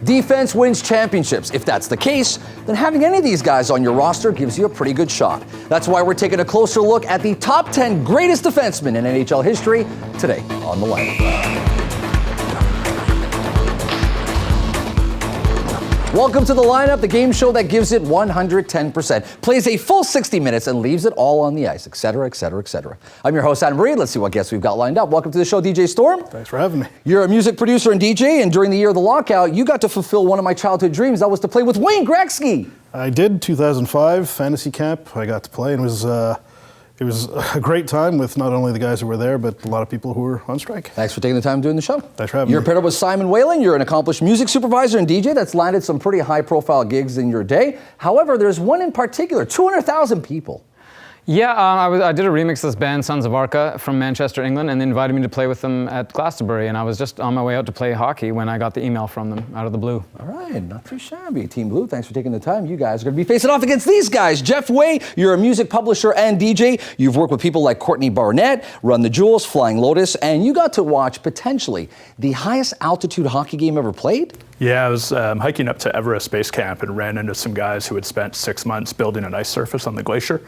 Defense wins championships. If that's the case, then having any of these guys on your roster gives you a pretty good shot. That's why we're taking a closer look at the top 10 greatest defensemen in NHL history today on The Lineup. Welcome to The Lineup, the game show that gives it 110%, plays a full 60 minutes and leaves it all on the ice, etc., etc., etc. I'm your host, Andrew Burnett. Let's see what guests we've got lined up. Welcome to the show, DJ Storm. Thanks for having me. You're a music producer and DJ, and during the year of the lockout, you got to fulfill one of my childhood dreams. That was to play with Wayne Gretzky. I did, 2005, fantasy camp. I got to play, and it was a great time with not only the guys who were there, but a lot of people who were on strike. Thanks for taking the time doing the show. Thanks for having me. You're paired up with Simon Wayland. You're an accomplished music supervisor and DJ that's landed some pretty high-profile gigs in your day. However, there's one in particular, 200,000 people. Yeah, I did a remix of this band, Sons of Arca, from Manchester, England, and they invited me to play with them at Glastonbury, and I was just on my way out to play hockey when I got the email from them out of the blue. All right, not too shabby. Team Blue, thanks for taking the time. You guys are going to be facing off against these guys. Jeff Waye, you're a music publisher and DJ. You've worked with people like Courtney Barnett, Run the Jewels, Flying Lotus, and you got to watch, potentially, the highest altitude hockey game ever played? Yeah, I was hiking up to Everest Base Camp and ran into some guys who had spent 6 months building an ice surface on the glacier.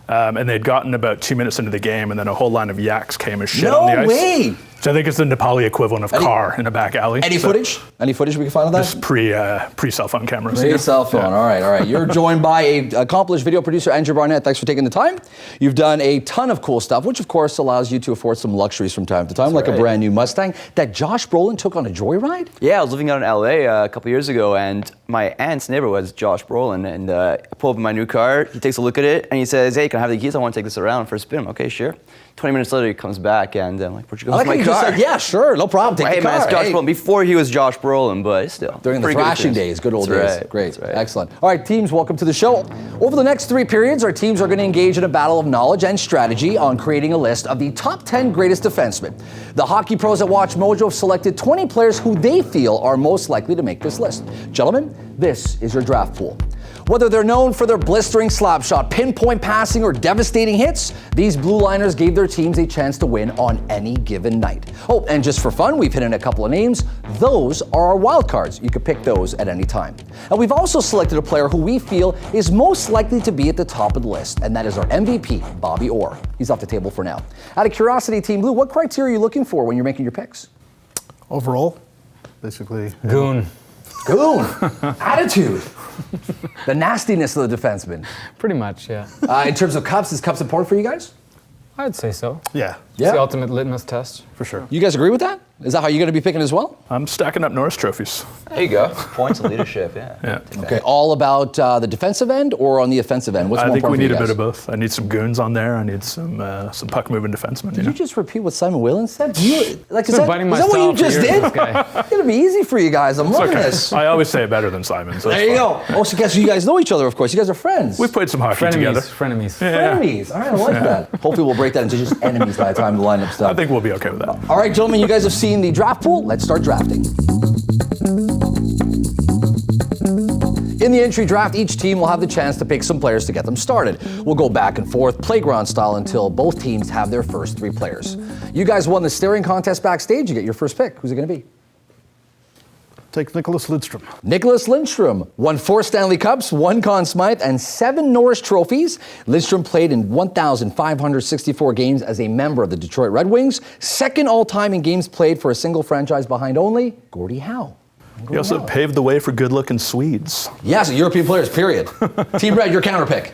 And they'd gotten about 2 minutes into the game, and then a whole line of yaks came and shit on the ice. No way! So I think it's the Nepali equivalent of car in a back alley. Any footage? Any footage we can find of that? Just pre-cell phone cameras. Pre-cell phone, yeah. All right. You're joined by an accomplished video producer, Andrew Burnett. Thanks for taking the time. You've done a ton of cool stuff, which of course allows you to afford some luxuries from time to time, like a brand new Mustang that Josh Brolin took on a joyride? Yeah, I was living out in LA a couple years ago, and my aunt's neighbor was Josh Brolin, and I pull up in my new car, he takes a look at it, and he says, "Hey, can I have the keys? I want to take this around for a spin." I'm, okay, sure. 20 minutes later, he comes back, and I'm like, "Where'd you go with my car?" Said, yeah, sure, no problem, take the car. Man, it's Josh Brolin. Before he was Josh Brolin, but still. During the thrashing days, good old days. Right. Great, excellent. All right, teams, welcome to the show. Over the next 3 periods, our teams are going to engage in a battle of knowledge and strategy on creating a list of the top 10 greatest defensemen. The hockey pros at WatchMojo have selected 20 players who they feel are most likely to make this list. Gentlemen, this is your draft pool. Whether they're known for their blistering slap shot, pinpoint passing, or devastating hits, these blue liners gave their teams a chance to win on any given night. Oh, and just for fun, we've hit in a couple of names. Those are our wild cards. You can pick those at any time. And we've also selected a player who we feel is most likely to be at the top of the list, and that is our MVP, Bobby Orr. He's off the table for now. Out of curiosity, Team Blue, what criteria are you looking for when you're making your picks? Overall, basically. Goon. Attitude. The nastiness of the defenseman. Pretty much, yeah. In terms of cups, is cups important for you guys? I'd say so. Yeah. It's the ultimate litmus test. For sure. You guys agree with that? Is that how you're going to be picking as well? I'm stacking up Norris trophies. There you go. Points of leadership, yeah. Okay, all about the defensive end or on the offensive end? What's I more think we important need for a you bit guys? of both. I need some goons on there. I need some puck-moving defensemen. Did you just repeat what Simon Wayland said? Is that what myself you just for did? years, It's going to be easy for you guys. I'm loving this. I always say it better than Simon. So There you go. Oh, so guess you guys know each other, of course. You guys are friends. We've played some hockey together. Frenemies. Frenemies. All right, I like that. Hopefully we'll break that into just enemies by the time the lineup's done. I think we'll be okay with that. All right, gentlemen, you guys have seen the draft pool. Let's start drafting. In the entry draft, each team will have the chance to pick some players to get them started. We'll go back and forth, playground style, until both teams have their first 3 players. You guys won the staring contest backstage. You get your first pick. Who's it going to be? Take Nicklas LidStrom. Nicklas LidStrom won 4 Stanley Cups, 1 Conn Smythe, and 7 Norris trophies. LidStrom played in 1,564 games as a member of the Detroit Red Wings, second all-time in games played for a single franchise behind only Gordie Howe. He also paved the way for good-looking Swedes. Yes, European players, period. Team Red, your counter pick.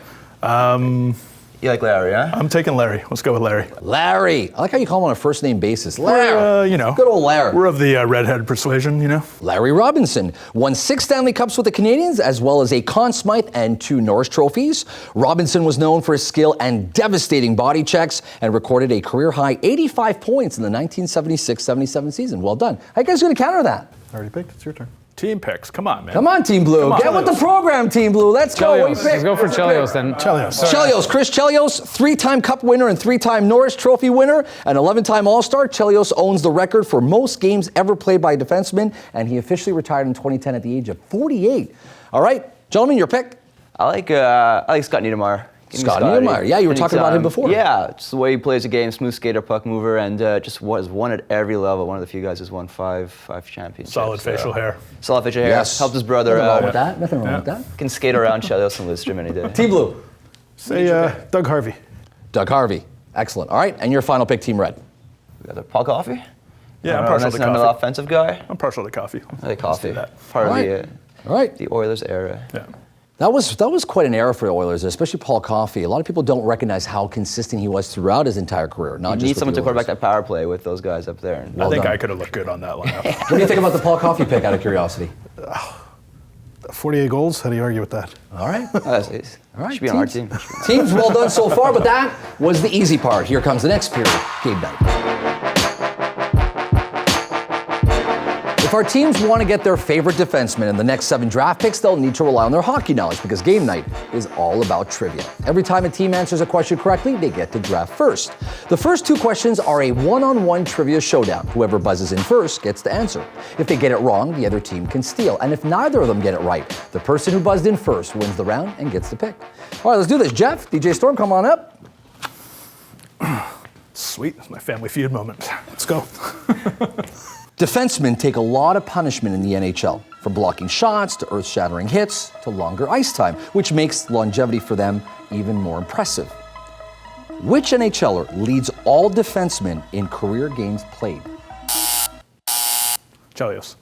You like Larry, huh? I'm taking Larry. Let's go with Larry. Larry. I like how you call him on a first-name basis. Larry. Good old Larry. We're of the redhead persuasion, Larry Robinson won 6 Stanley Cups with the Canadiens, as well as a Conn Smythe and 2 Norris trophies. Robinson was known for his skill and devastating body checks and recorded a career-high 85 points in the 1976-77 season. Well done. How you guys going to counter that? Already picked. It's your turn. Team picks. Come on, man. Come on, Team Blue. Get with the program, Team Blue. Let's go. Chelios. Let's go for Chelios then. Chelios. Chris Chelios, 3-time Cup winner and 3-time Norris Trophy winner, an 11-time All-Star. Chelios owns the record for most games ever played by a defenseman, and he officially retired in 2010 at the age of 48. All right, gentlemen, your pick. I like Scott Niedermayer. Scott Niedermayer. Yeah, you were talking about him before. Yeah, just the way he plays the game, smooth skater, puck mover, and just was won at every level. One of the few guys who's won five championships. Solid facial hair. Solid facial hair. Yes. Helped his brother Nothing wrong out. with that. Nothing wrong with that. Can skate around Chelios and LidStrom any day. Team Blue. Say Doug Harvey. Doug Harvey. Excellent. All right, and your final pick, Team Red. We got the Paul Coffee. Yeah, I'm partial to Another coffee. offensive guy. I'm partial to coffee. I like coffee. do that. Part All of right. All right. the Oilers era. Yeah. That was quite an era for the Oilers, especially Paul Coffey. A lot of people don't recognize how consistent he was throughout his entire carear. Not You just need with someone the to quarterback Oilers. that power play with those guys up there. I think done. I could have looked good on that lineup. What do you think about the Paul Coffey pick, out of curiosity? 48 goals. How do you argue with that? All right. All right, should be on our team. Teams, well done so far, but that was the easy part. Here comes the next period, game night. If our teams want to get their favorite defensemen in the next 7 draft picks, they'll need to rely on their hockey knowledge because game night is all about trivia. Every time a team answers a question correctly, they get to draft first. The first 2 questions are a one-on-one trivia showdown. Whoever buzzes in first gets to answer. If they get it wrong, the other team can steal. And if neither of them get it right, the person who buzzed in first wins the round and gets to pick. All right, let's do this. Jeff, DJ Storm, come on up. Sweet, it's my Family Feud moment. Let's go. Defensemen take a lot of punishment in the NHL, from blocking shots to earth-shattering hits to longer ice time, which makes longevity for them even more impressive. Which NHLer leads all defensemen in career games played? Chelios.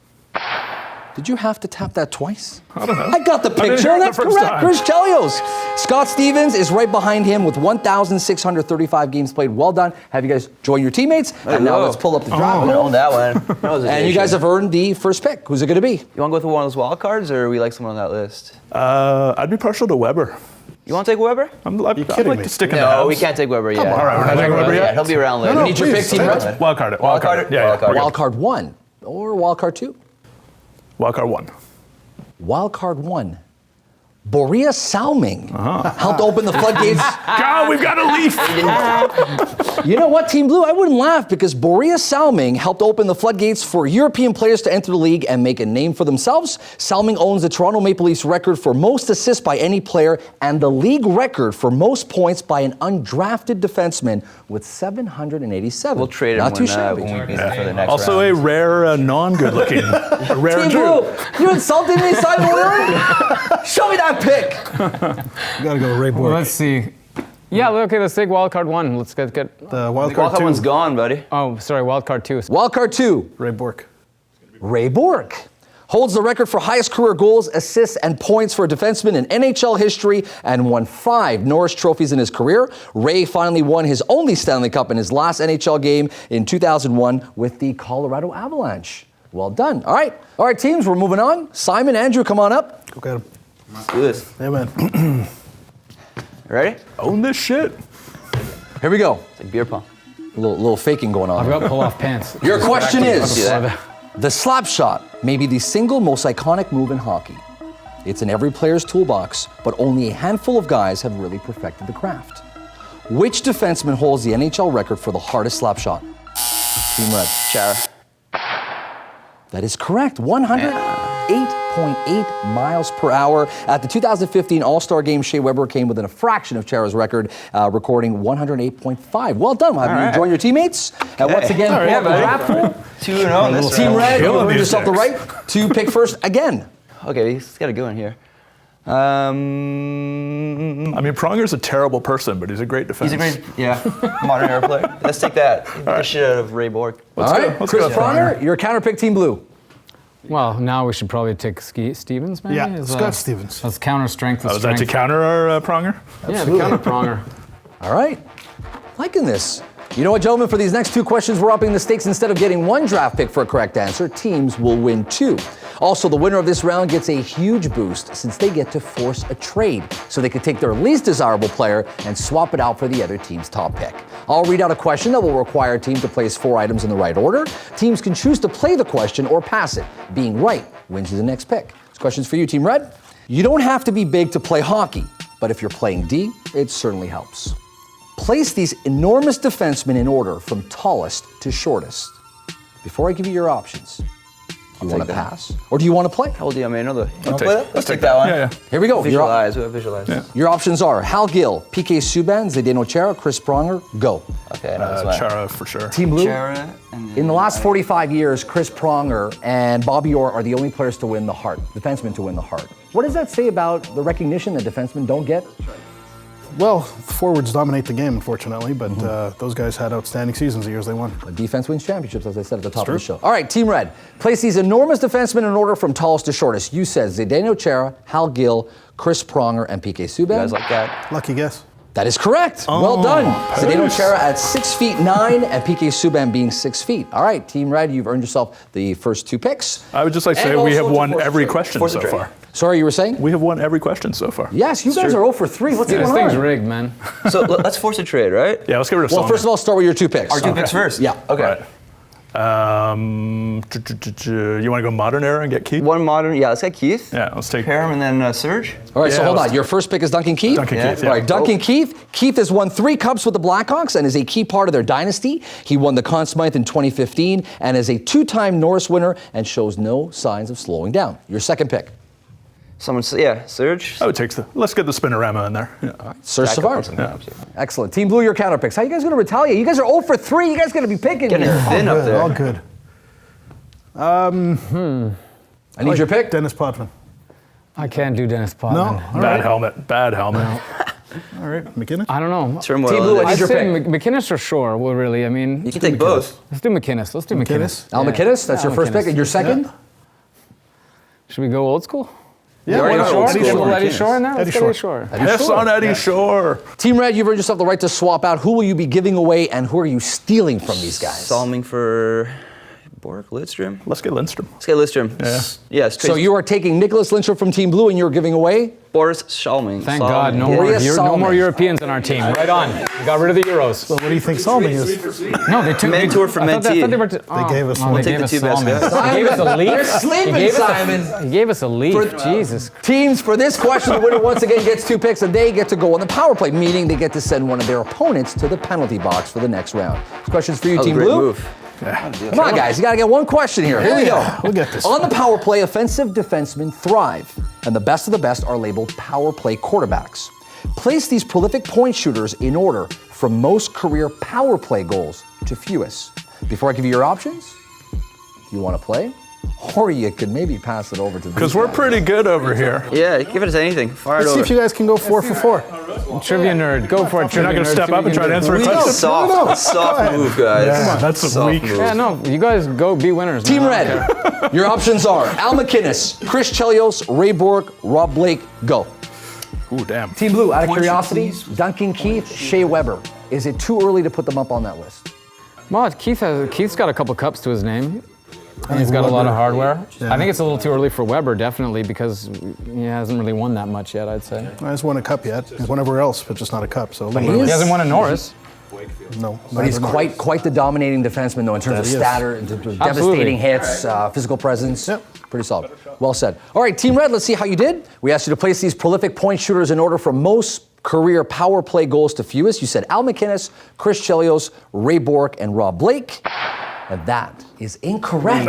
Did you have to tap that twice? I don't know. I got the didn't picture. hear it the That's first correct. time. Chris Chelios. Scott Stevens is right behind him with 1,635 games played. Well done. Have you guys joined your teammates? And now go. let's pull up the draft. I own that one. That was a And you Jason. guys have earned the first pick. Who's it going to be? You want to go through one of those wild cards, or we like someone on that list? I'd be partial to Weber. You want to take Weber? I'd kidding like me? to stick in the No, house. we can't take Weber yet. All right, we're not taking Weber yet? He'll be around later. No, We need your pick, please, Team take Red. it. Wild card it. Wild card it? Yeah, Wild card. Wild card 1 or wild card 2? Wild card 1. Wild card 1. Borea Salming helped open the floodgates. God, we've got a leaf. You know what, Team Blue? I wouldn't laugh because Borea Salming helped open the floodgates for European players to enter the league and make a name for themselves. Salming owns the Toronto Maple Leafs record for most assists by any player and the league record for most points by an undrafted defenseman with 787. We'll trade him Not too when shabby. we beat him for the next Also round. a rare, non-good-looking, a rare Team Drew. Blue, you insulted me, Simon Wayland? Show me that pick. You gotta go Ray Bork. Well, let's see. Yeah, okay, let's take wild card 1. Let's get The wild Wild card card 2. one's gone, buddy. oh, sorry, wild card 2. Wild card 2. Ray Bork. Ray Bork holds the record for highest career goals, assists, and points for a defenseman in NHL history and won 5 Norris trophies in his career. Ray finally won his only Stanley Cup in his last NHL game in 2001 with the Colorado Avalanche. Well done. All right, teams, we're moving on. Simon, Andrew, come on up. Go get him. Let's do this. Hey, man. Ready? Own this shit. Here we go. It's like beer pong. A little faking going on. I've got pull-off pants. Your question is, See that? the slap shot may be the single most iconic move in hockey. It's in every player's toolbox, but only a handful of guys have really perfected the craft. Which defenseman holds the NHL record for the hardest slap shot? Team Red. Shower. That is correct. 108.8 miles per hour. At the 2015 All-Star Game, Shea came within a fraction of Chara's record, recording 108.5. Well done. Have you joined your teammates? And once again, pull up the draft pool. 2-0 in this Team round. Red, you Killing earned these yourself the dicks. right to pick first again. Okay, he's got a good one here. I mean, Pronger's a terrible person, but he's a great defense. He's a great, modern era player. Let's take that. Get the shit out of Ray Bork. All right, Let's Chris go. Pronger, your counterpick, Team Blue. Well, now we should probably take Stevens, maybe? Yeah, Is, Scott Stevens. Let's counter strength with Was that strength. to counter our Pronger? Yeah, the counter Pronger. All right, liking this. You know what, gentlemen, for these next 2 questions, we're upping the stakes. Instead of getting 1 draft pick for a correct answer, teams will win 2. Also, the winner of this round gets a huge boost since they get to force a trade, so they can take their least desirable player and swap it out for the other team's top pick. I'll read out a question that will require a team to place 4 items in the right order. Teams can choose to play the question or pass it. Being right wins you the next pick. This question's for you, Team Red. You don't have to be big to play hockey, but if you're playing D, it certainly helps. Place these enormous defensemen in order from tallest to shortest. Before I give you your options, Do you want to take that. pass? Or do you want to play? How old are you? I mean, another. Let's take that one. Yeah. Here we go. Visualize. We have visualize. Yeah. Your options are Hal Gill, PK Subban, Zdeno Chara, Chris Pronger. Go. Okay, I know this one. Chara for sure. Team Blue. Chara and In the last 45 years, Chris Pronger and Bobby Orr are the only players to win the Hart, defensemen to win the Hart. What does that say about the recognition that defensemen don't get? Well, the forwards dominate the game, unfortunately, but those guys had outstanding seasons the years they won. The defense wins championships, as I said at the top of the show. All right, Team Red. Place these enormous defensemen in order from tallest to shortest. You said Zdeno Chara, Hal Gill, Chris Pronger, and PK Subban. You guys like that? Lucky guess. That is correct. Well done. Zdeno Chara at 6'9" and PK Subban being 6 feet. All right, Team Red, you've earned yourself the first 2 picks. I would just like to say And we have also won to every force question Force so a trade. far. Sorry, you were saying? We have won every question so far. Yes, you guys are 0 for 3. What's This going thing's on? rigged, man. So let's force a trade, right? Yeah, let's get rid of Well, Solomon. first of all, start with your 2 picks. Our 2 picks first. Yeah. Okay. Right. You want to go modern era and get Keith? One modern. Yeah, let's get Keith. Yeah, let's take Pair him and then Serge. All right, so Yeah, hold let's- on. Your first pick is Duncan Keith? Duncan Yeah. Keith. All right, Duncan Keith. Keith has won 3 cups with the Blackhawks and is a key part of their dynasty. He won the Conn Smythe in 2015 and is a 2-time Norris winner and shows no signs of slowing down. Your second pick, Someone, yeah, Serge. I would take let's get the Spinorama in there. Yeah. Serge Jack Savard. Nicholson, yeah. Excellent. Team Blue, your counter picks. How you guys going to retaliate? You guys are 0 for 3. You guys going to be picking Getting here. thin up there. All good. I need your pick. Dennis Potvin. I can't do Dennis Potvin. All Bad right. helmet. Bad helmet. All right. McKinnon? I don't know. Turmoil. Team Blue, in I this. need I'd your say McInnes or Shore. Well, really, I mean, You can take both. let's do McInnes. Let's do McInnes. Al McInnes, that's your Al first McInnes. pick. And your second? Should we go old school? Yeah, already why got not? old Should we school. go Eddie Shore in there? Let's Eddie go Eddie Shore. Shore. Yes, on Eddie Shore. Team Red, you've earned yourself the right to swap out. Who will you be giving away and who are you stealing from these guys? Salming for Bork, LidStrom. Let's get Lindstrom. Let's get LidStrom. Yeah. So you are taking Nicklas Lindstrom from Team Blue and you're giving away? Boris Salming. Thank God, no more, Boris no more Salming. Europeans on our team. Right on. We got rid of the Euros. What do you think Salming is? No, they took Mentor for I thought mentee. they were They gave us they one. Take gave the us 2 best Salming. guys. He gave us a leap. They're sleeping, He gave us a- Simon. He gave us a leap. For- Jesus. Teams, for this question, the winner once again gets 2 picks and they get to go on the power play, meaning they get to send one of their opponents to the penalty box for the next round. This question's for you, That was a Team great Blue. move. Come on, guys, you got to get one question here. Here we go. We'll get this. On the power play, offensive defensemen thrive, and the best of the best are labeled power play quarterbacks. Place these prolific point shooters in order from most career power play goals to fewest. Before I give you your options, do you want to play? Or you could maybe pass it over to these Because we're guys. pretty good over here. Yeah, give it as anything. Fire it Let's see over. if you guys can go 4 for 4. Trivia nerd. Go for it, You're trivia not going to nerd. step See what up and you try to can do. answer a No, question? Soft move, guys. Yeah, that's Soft weak. move. Yeah, no, you guys go be winners. Team man. I don't care. Red, your options are Al McInnes, Chris Chelios, Ray Bork, Rob Blake, go. Ooh, damn. Team Blue, out of curiosity, Duncan Keith, Shea Weber. Is it too early to put them up on that list? Well, Keith's got a couple cups to his name. And he's got a lot of hardware. Yeah. I think it's a little too early for Weber, definitely, because he hasn't really won that much yet, I'd say. He hasn't won a cup yet. He's won everywhere else, but just not a cup. So he He is- hasn't won a Norris. no. But he's quite the dominating defenseman, though, in terms of he is. stature, in terms of devastating hits, physical presence. Yep. Pretty solid. Well said. All right, Team Red, let's see how you did. We asked you to place these prolific point shooters in order from most career power play goals to fewest. You said Al McInnes, Chris Chelios, Ray Bork, and Rob Blake. And that is incorrect.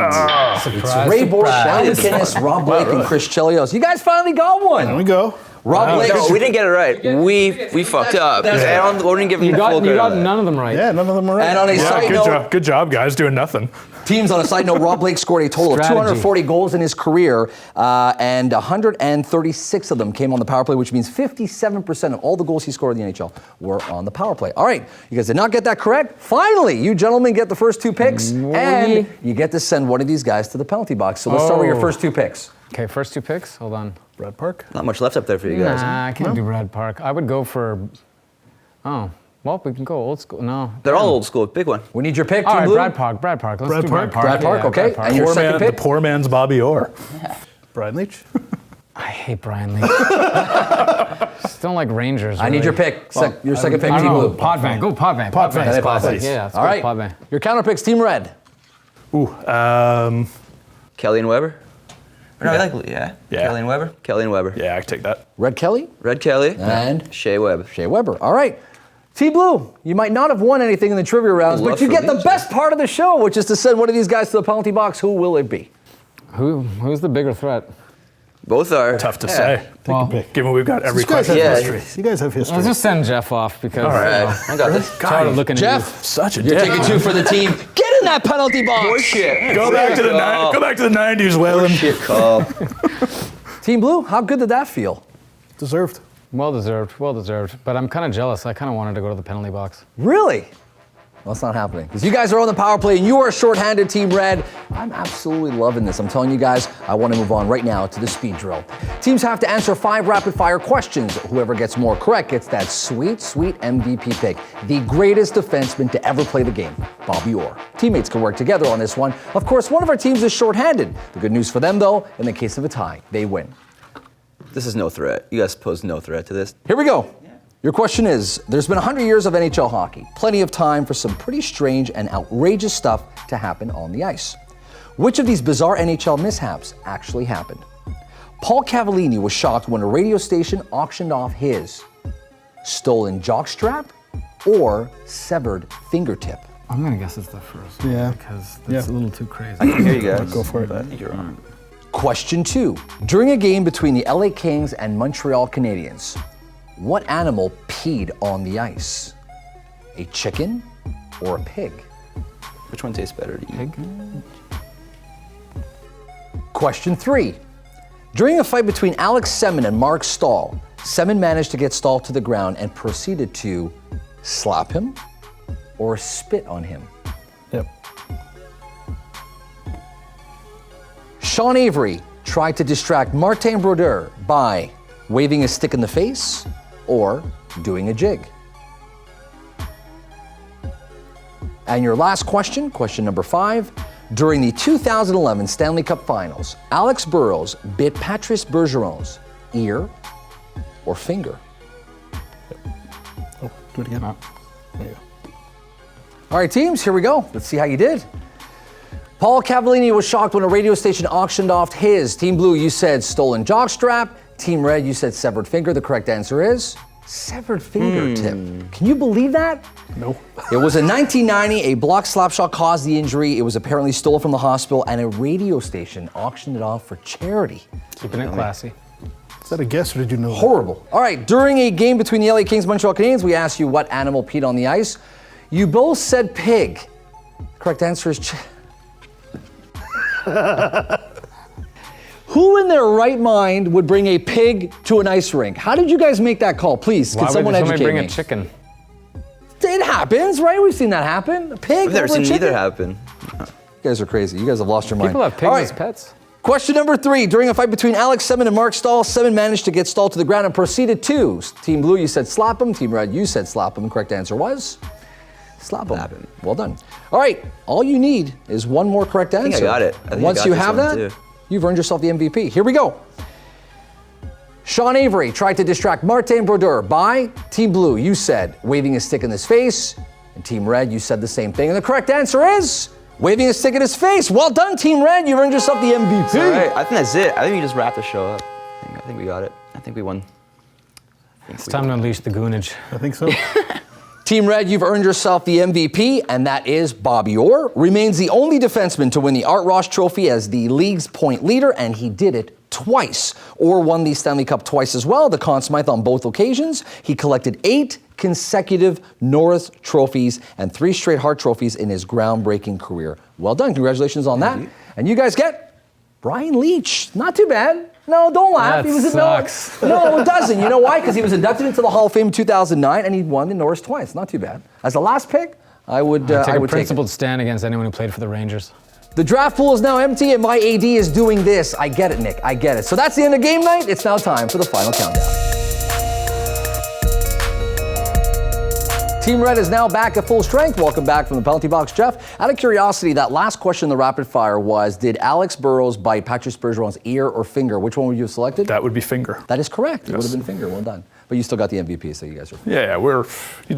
It's Ray Bork, Al McInnes, Rob Blake, and Chris Chelios. You guys finally got one. There we go. Rob Blake. No, we didn't get it right. We fucked up. And we didn't give him You the full got credit. none of them right. Yeah, none of them are right. And on a Yeah, side good note, job. Good job, guys, doing nothing. teams on a side note, Rob Blake scored a total of Strategy. 240 goals in his career, and 136 of them came on the power play, which means 57% of all the goals he scored in the NHL were on the power play. All right, you guys did not get that correct. Finally, you gentlemen get the first 2 picks, and you get to send one of these guys to the penalty box. So let's start with your first 2 picks. Okay, first 2 picks. Hold on. Brad Park. Not much left up there for you guys. Nah, I can't do Brad Park. I would go for. Oh, well, we can go old school. No. They're all old school. Big one. We need your pick, All Team right, Blue. Brad Park. Let's Brad do Park. Brad Park. Brad Park, Yeah, okay. Brad Park. And your Poor second man, pick? the poor man's Bobby Orr. Brian Leetch. I hate Brian Leetch. Just don't like Rangers. I need your really. pick. Your second pick, I Team don't know. Blue. Potvin. Go Potvin. Potvin. Potvin. Potvin. Yeah, let's All go right. Potvin. Your counter picks, Team Red. Ooh, Kelly and Weber. No, yeah. Kelly and Weber. Kelly and Weber. yeah, I can take that. Red Kelly Red Kelly. and Shea Webb. Shea Weber. All right. Team Blue, you might not have won anything in the trivia rounds, but Love you for get the Leetch. best part of the show, which is to send one of these guys to the penalty box. Who will it be? Who's the bigger threat? Both are. Tough to say. Well, Given we've got every You guys question. have Yeah. history. You guys have history. Let's just send Jeff off because I got this. tired of looking at Jeff, Such a you're dick. taking 2 for the team. Get in that penalty box. Shit. Go back to the 90s, Wayland. Shit call. Team Blue, how good did that feel? Deserved. you. Well deserved. But I'm kind of jealous. I kind of wanted to go to the penalty box. Really? Well, that's not happening. Because you guys are on the power play and you are shorthanded, Team Red. I'm absolutely loving this. I'm telling you guys, I want to move on right now to the speed drill. Teams have to answer 5 rapid-fire questions. Whoever gets more correct gets that sweet, sweet MVP pick. The greatest defenseman to ever play the game, Bobby Orr. Teammates can work together on this one. Of course, one of our teams is shorthanded. The good news for them, though, in the case of a tie, they win. This is no threat. You guys pose no threat to this. Here we go. Your question is, there's been 100 years of NHL hockey. Plenty of time for some pretty strange and outrageous stuff to happen on the ice. Which of these bizarre NHL mishaps actually happened? Paul Cavallini was shocked when a radio station auctioned off his stolen jockstrap or severed fingertip. I'm going to guess it's the first one. Yeah. Because that's a little too crazy. I can hear you guys. Go for it. but I think you're wrong. Question 2. During a game between the LA Kings and Montreal Canadiens, what animal peed on the ice? A chicken or a pig? Which one tastes better to you? Question 3. During a fight between Alex Semin and Mark Stahl, Semin managed to get Stahl to the ground and proceeded to slap him or spit on him. Yep. Sean Avery tried to distract Martin Brodeur by waving a stick in the face or doing a jig. And your last question, question number 5. During the 2011 Stanley Cup Finals, Alex Burrows bit Patrice Bergeron's ear or finger. Oh, do it again. There you go. All right, teams, here we go. Let's see how you did. Paul Cavallini was shocked when a radio station auctioned off his. Team Blue, you said stolen jockstrap. Team Red, you said severed finger. The correct answer is severed fingertip. Can you believe that? No. It was in 1990. A block slap shot caused the injury. It was apparently stolen from the hospital, and a radio station auctioned it off for charity. Keeping it classy. Is that a guess or did you know? Horrible. All right, during a game between the LA Kings and Montreal Canadiens, we asked you what animal peed on the ice. You both said pig. Correct answer is Who in their right mind would bring a pig to an ice rink? How did you guys make that call? Please, can Why someone would somebody educate bring me? a chicken? It happens, right? We've seen that happen. A pig I've never over a seen chicken? either happen. You guys are crazy. You guys have lost your mind. People have pigs All right. as pets. Question number 3. During a fight between Alex Semin and Mark Stahl, Semin managed to get Stahl to the ground and proceeded to. Team Blue, you said slap him. Team Red, you said slap him. Correct answer was slap him. Slap him. Well done. All right. All you need is one more correct answer. I got it. I think I Once got you this have one, that, too. you've earned yourself the MVP. Here we go. Sean Avery tried to distract Martin Brodeur by Team Blue. You said waving a stick in his face. And Team Red, you said the same thing. And the correct answer is waving a stick in his face. Well done, Team Red. You've earned yourself the MVP. All right, I think that's it. I think we just wrapped the show up. I think we got it. I think we won. It's time to unleash the goonage. I think so. Team Red, you've earned yourself the MVP, and that is Bobby Orr. Remains the only defenseman to win the Art Ross Trophy as the league's point leader, and he did it twice. Orr won the Stanley Cup twice as well, the Conn Smythe on both occasions. He collected 8 consecutive Norris trophies and 3 straight Hart trophies in his groundbreaking career. Well done. Congratulations on that. And you guys get Brian Leetch. Not too bad. No, don't laugh. That sucks. No, it doesn't. You know why? Because he was inducted into the Hall of Fame in 2009, and he won the Norris twice. Not too bad. As the last pick, I would Take take a it. principled stand against anyone who played for the Rangers. The draft pool is now empty, and my AD is doing this. I get it, Nick. I get it. So that's the end of game night. It's now time for the final countdown. Team Red is now back at full strength. Welcome back from the penalty box, Jeff. Out of curiosity, that last question in the rapid fire was, did Alex Burrows bite Patrice Bergeron's ear or finger? Which one would you have selected? That would be finger. That is correct. It Yes. would have been finger. Well done. But you still got the MVP, so you guys are Yeah, you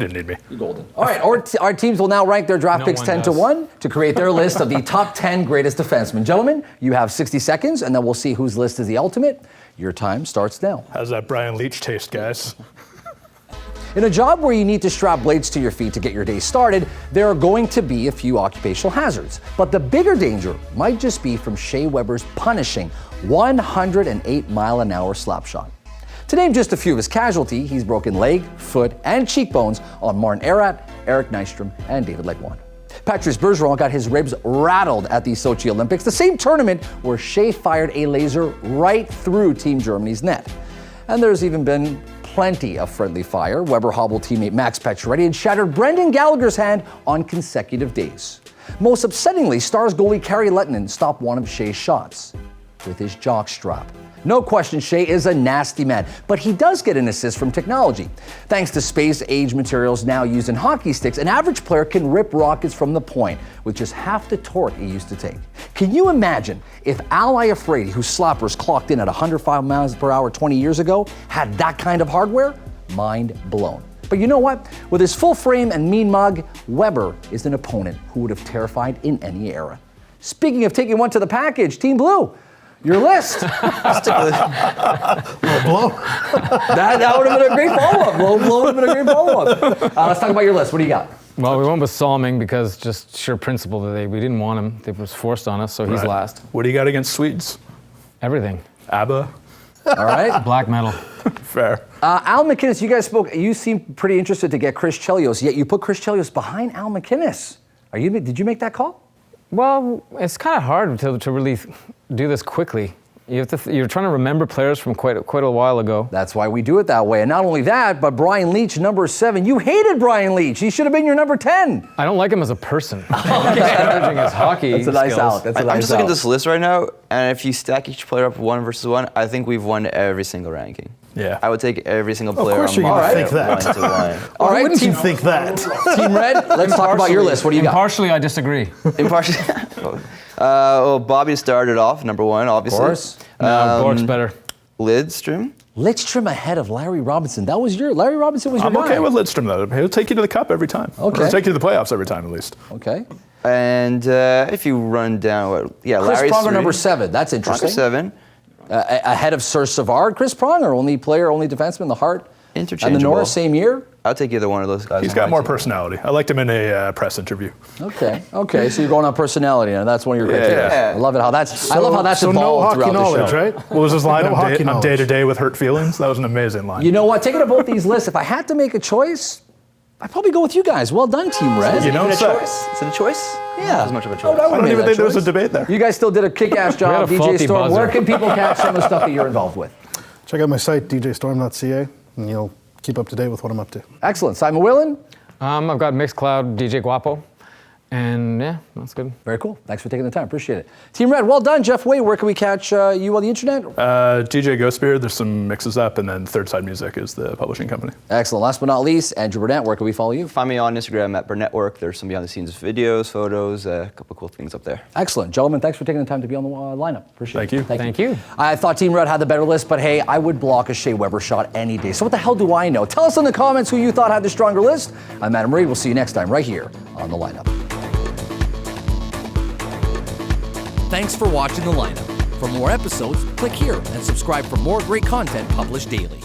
didn't need me. golden. All right, our teams will now rank their draft No picks one 10 to does. 1 to create their list of the top 10 greatest defensemen. Gentlemen, you have 60 seconds, and then we'll see whose list is the ultimate. Your time starts now. How's that Brian Leetch taste, guys? In a job where you need to strap blades to your feet to get your day started, there are going to be a few occupational hazards. But the bigger danger might just be from Shea Weber's punishing 108-mile-an-hour slap shot. To name just a few of his casualties, he's broken leg, foot, and cheekbones on Martin Erat, Eric Nystrom, and David Legwand. Patrice Bergeron got his ribs rattled at the Sochi Olympics, the same tournament where Shea fired a laser right through Team Germany's net. And there's even been plenty of friendly fire. Weber hobbled teammate Max Pacioretty and shattered Brendan Gallagher's hand on consecutive days. Most upsettingly, Stars goalie Kari Lehtinen stopped one of Shea's shots with his jockstrap. No question, Shea is a nasty man, but he does get an assist from technology. Thanks to space-age materials now used in hockey sticks, an average player can rip rockets from the point with just half the torque he used to take. Can you imagine if Al Iafrate, whose slappers clocked in at 105 miles per hour 20 years ago, had that kind of hardware? Mind blown. But you know what? With his full frame and mean mug, Weber is an opponent who would have terrified in any era. Speaking of taking one to the package, Team Blue, your list. Blow. That would have been a great follow-up. Blow would have been a great follow-up. Let's talk about your list. What do you got? Well, we went with Salming because just sheer principle that we didn't want him. It was forced on us, so he's last. What do you got against Swedes? Everything. ABBA? All right. Black metal. Fair. Al MacInnis, you guys spoke. You seemed pretty interested to get Chris Chelios, yet you put Chris Chelios behind Al MacInnis. Did you make that call? Well, it's kind of hard to really do this quickly. You're trying to remember players from quite a while ago. That's why we do it that way. And not only that, but Brian Leetch, number 7. You hated Brian Leetch. He should have been your number 10. I don't like him as a person. Disparaging his hockey That's a nice skills. out. I'm just looking at this list right now, and if you stack each player up 1 versus 1, I think we've won every single ranking. Yeah. I would take every single player course on you're gonna my think that. 1 to 1. All right, Wouldn't team, you think that? Team Red, let's talk about your list. What do you got? Impartially, I disagree. Impartially. Well, Bobby started off number 1, obviously. Of course. No, Bork's better. LidStrom. LidStrom ahead of Larry Robinson. Larry Robinson was your I'm guy. okay with LidStrom, though. He'll take you to the cup every time. Okay. Or take you to the playoffs every time, at least. Okay. And if you run down, Chris Larry's Pronger, 3. number 7. That's Pronger interesting. 7. Ahead of Serge Savard. Chris Pronger, only defenseman in the Heart. And the Interchangeable. North, same year. I'll take either one of those guys. He's got more personality. I liked him in a press interview. Okay. So you're going on personality, and that's one of your criteria. Yeah. I love how that's So no evolved hockey throughout the knowledge, show. right? What was his line? No hockey I'm knowledge. day to day with hurt feelings. That was an amazing line. You know what? Taking both these lists, if I had to make a choice, I'd probably go with you guys. Well done, Team Red. You know, Is it a so- choice? Is it a choice? Yeah. Not as much of a choice. I I don't even think there was a debate there. You guys still did a kick-ass job, had a DJ faulty Storm. buzzer. Where can people catch some of the stuff that you're involved with? Check out my site, djstorm.ca, and you'll keep up to date with what I'm up to. Excellent. Simon Wayland? I've got Mixcloud, DJ Guapo, and yeah, that's good. Very cool. Thanks for taking the time. Appreciate it. Team Red, well done. Jeff Waye, where can we catch you on the internet? DJ Ghostbeard, there's some mixes up, and then Third Side Music is the publishing company. Excellent. Last but not least, Andrew Burnett, where can we follow you? Find me on Instagram at Burnettwork. There's some behind-the-scenes videos, photos, a couple of cool things up there. Excellent. Gentlemen, thanks for taking the time to be on the lineup. Appreciate it. Thank you. Thank you. I thought Team Red had the better list, but hey, I would block a Shea Weber shot any day. So what the hell do I know? Tell us in the comments who you thought had the stronger list. I'm Adam Reed. We'll see you next time right here on The Lineup. Thanks for watching The Lineup. For more episodes, click here and subscribe for more great content published daily.